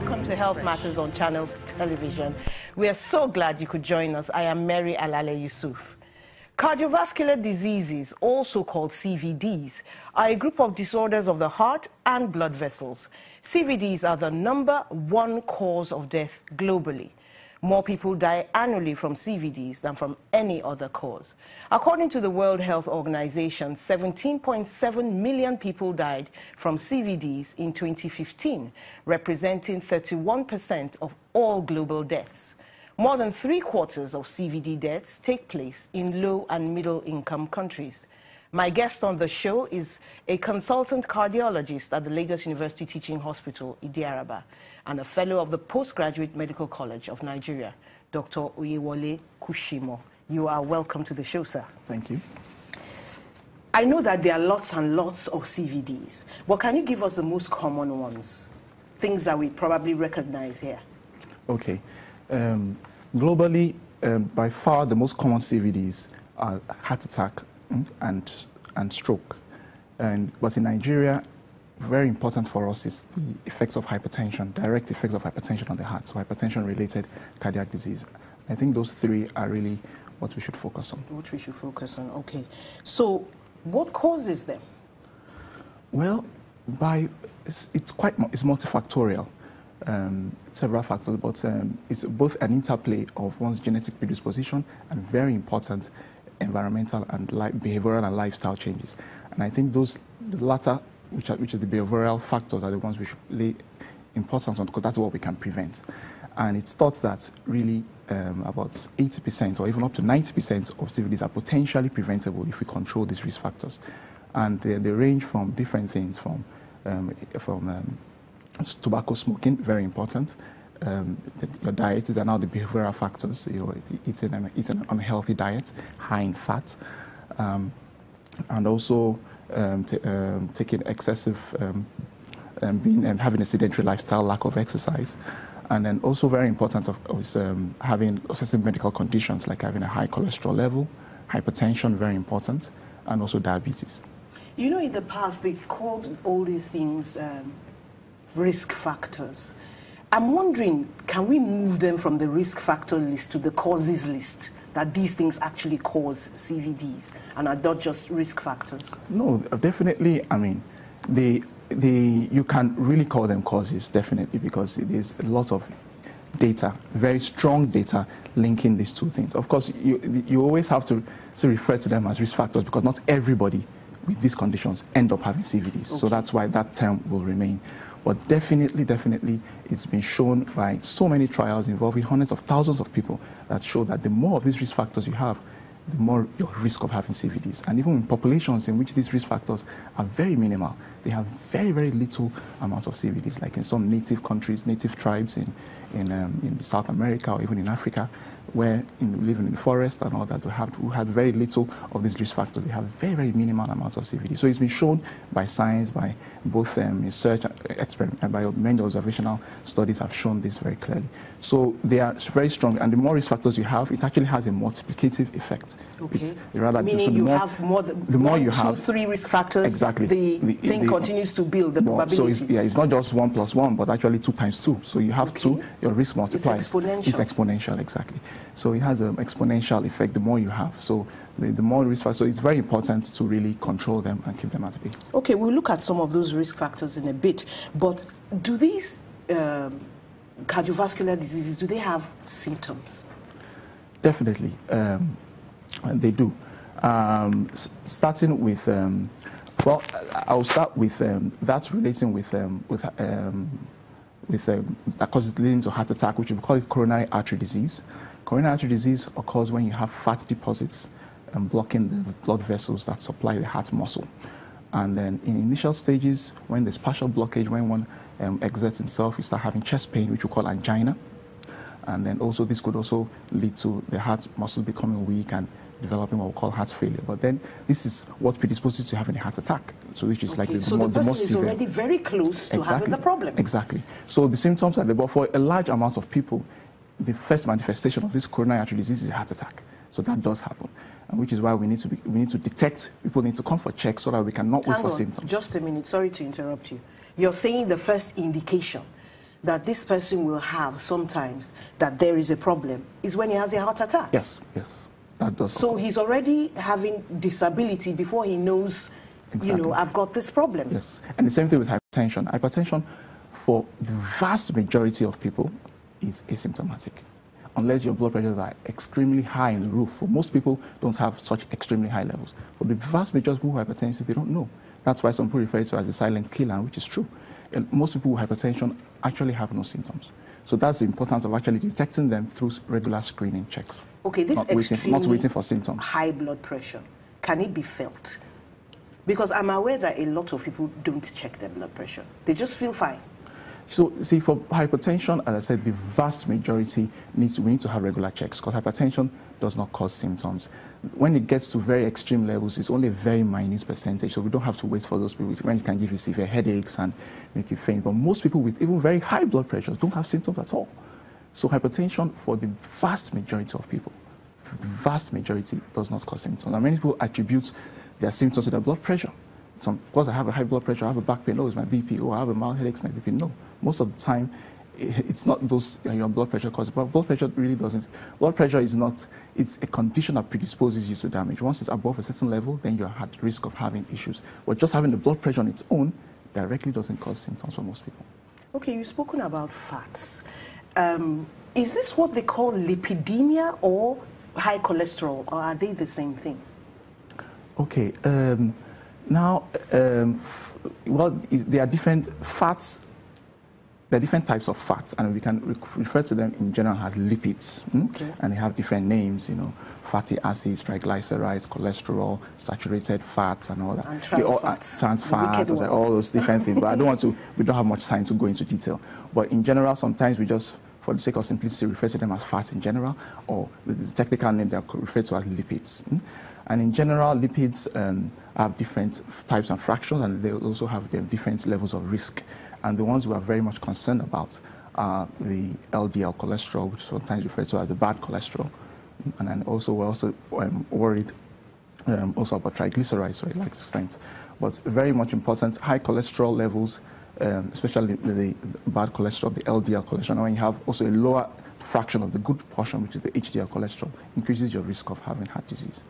Welcome to Health Matters on Channels Television. We are so glad you could join us. I am Mary Alale Yusuf. Cardiovascular diseases, also called CVDs, are a group of disorders of the heart and blood vessels. CVDs are the #1 cause of death globally. More people die annually from CVDs than from any other cause. According to the World Health Organization, 17.7 million people died from CVDs in 2015, representing 31% of all global deaths. More than 3/4 of CVD deaths take place in low and middle income countries. My guest on the show is a consultant cardiologist at the Lagos University Teaching Hospital, Idiaraba, and a fellow of the Postgraduate Medical College of Nigeria, Dr. Oyewole Kushimo. You are welcome to the show, sir. Thank you. I know that there are lots and lots of CVDs, but can you give us the most common ones? Things that we probably recognize here. Okay. Globally, by far the most common CVDs are heart attack and stroke. But in Nigeria, very important for us is the effects of hypertension, direct effects of hypertension on the heart, so hypertension-related cardiac disease. I think those three are really what we should focus on. What we should focus on, okay. So what causes them? Well, it's multifactorial. Several factors, but it's both an interplay of one's genetic predisposition and very important environmental and behavioral and lifestyle changes. And I think the latter, which is the behavioral factors, are the ones we should lay importance on, because that's what we can prevent. And it's thought that really about 80% or even up to 90% of CVDs are potentially preventable if we control these risk factors. And they range from different things, from tobacco smoking, very important. Your diet is another behavioral factors. Eating an unhealthy diet, high in fat, and also taking excessive, having a sedentary lifestyle, lack of exercise, and then also very important is having excessive medical conditions like having a high cholesterol level, hypertension, very important, and also diabetes. You know, in the past they called all these things risk factors. I'm wondering, can we move them from the risk factor list to the causes list, that these things actually cause CVDs and are not just risk factors? No, definitely. I mean, you can really call them causes, definitely, because there's a lot of data, very strong data linking these two things. Of course, you always have to refer to them as risk factors, because not everybody with these conditions end up having CVDs. Okay. So that's why that term will remain. But definitely, it's been shown by so many trials involving hundreds of thousands of people that show that the more of these risk factors you have, the more your risk of having CVDs. And even in populations in which these risk factors are very minimal, they have very, very little amounts of CVDs, like in some native countries, native tribes in South America or even in Africa, where living in the forest and all that, who had very little of these risk factors. They have very, very minimal amounts of CVD. So it's been shown by science, by both research, experiment, and by many observational studies have shown this very clearly. So they are very strong, and the more risk factors you have, it actually has a multiplicative effect. Okay. Meaning you have more than one, two, three risk factors, exactly. The thing continues to build, the probability. So it's not just 1 + 1, but actually 2 × 2. So you have 2, your risk multiplies. It's exponential. It's exponential, exactly. So it has an exponential effect the more you have. So the more risk factors, so it's very important to really control them and keep them at bay. Okay, we'll look at some of those risk factors in a bit. But do these cardiovascular diseases, do they have symptoms? Definitely, they do. Starting with, well, I'll start with that relating with that causes leading to heart attack, which we call it coronary artery disease. Coronary artery disease occurs when you have fat deposits blocking the blood vessels that supply the heart muscle. And then in initial stages, when there's partial blockage, when one exerts himself, you start having chest pain, which we call angina. And then also this could also lead to the heart muscle becoming weak and developing what we call heart failure. But then this is what predisposes to having a heart attack. So which is like the most severe. So already very close to having the problem. Exactly. So the symptoms are there, but for a large amount of people, the first manifestation of this coronary artery disease is a heart attack. So that does happen, and which is why we need to detect. People need to come for checks so that we cannot wait for symptoms. Just a minute. Sorry to interrupt you. You're saying the first indication that this person will have sometimes that there is a problem is when he has a heart attack. Yes, yes. That does. So he's already having disability before he knows, Exactly. you know, I've got this problem. Yes. And the same thing with hypertension. Hypertension, for the vast majority of people, is asymptomatic. Unless your blood pressures are extremely high in the roof. For most people, don't have such extremely high levels. For the vast majority of people who are hypertensive, they don't know. That's why some people refer to it as a silent killer, which is true. And most people with hypertension actually have no symptoms. So that's the importance of actually detecting them through regular screening checks. Okay, this not waiting for symptoms. High blood pressure, can it be felt? Because I'm aware that a lot of people don't check their blood pressure. They just feel fine. So, see, for hypertension, as I said, the vast majority we need to have regular checks because hypertension does not cause symptoms. When it gets to very extreme levels, it's only a very minute percentage, so we don't have to wait for those people when it can give you severe headaches and make you faint. But most people with even very high blood pressures don't have symptoms at all. So hypertension, for the vast majority of people, the vast majority does not cause symptoms. And many people attribute their symptoms to their blood pressure. Because I have a high blood pressure, I have a back pain, oh, it's my BP, or I have a mild headache, it's my BP. No, most of the time, it's not those your blood pressure causes. But blood pressure really doesn't. Blood pressure is not, it's a condition that predisposes you to damage. Once it's above a certain level, then you're at risk of having issues. But just having the blood pressure on its own directly doesn't cause symptoms for most people. Okay, you've spoken about fats. Is this what they call lipidemia or high cholesterol, or are they the same thing? Okay. Now, well, there are different fats. There are different types of fats, and we can refer to them in general as lipids. Okay. And they have different names, you know, fatty acids, triglycerides, cholesterol, saturated fats, and all that. And trans fats. Trans fats, all those different things. But I don't want to. We don't have much time to go into detail. But in general, sometimes we just, for the sake of simplicity, refer to them as fats in general, or the technical name they are referred to as lipids. And in general, lipids have different types and fractions, and they also have their different levels of risk. And the ones we are very much concerned about are the LDL cholesterol, which is sometimes referred to as the bad cholesterol. And then also we're also worried also about triglycerides to a large extent. But very much important, high cholesterol levels, especially the bad cholesterol, the LDL cholesterol. And when you have also a lower fraction of the good portion, which is the HDL cholesterol, increases your risk of having heart disease.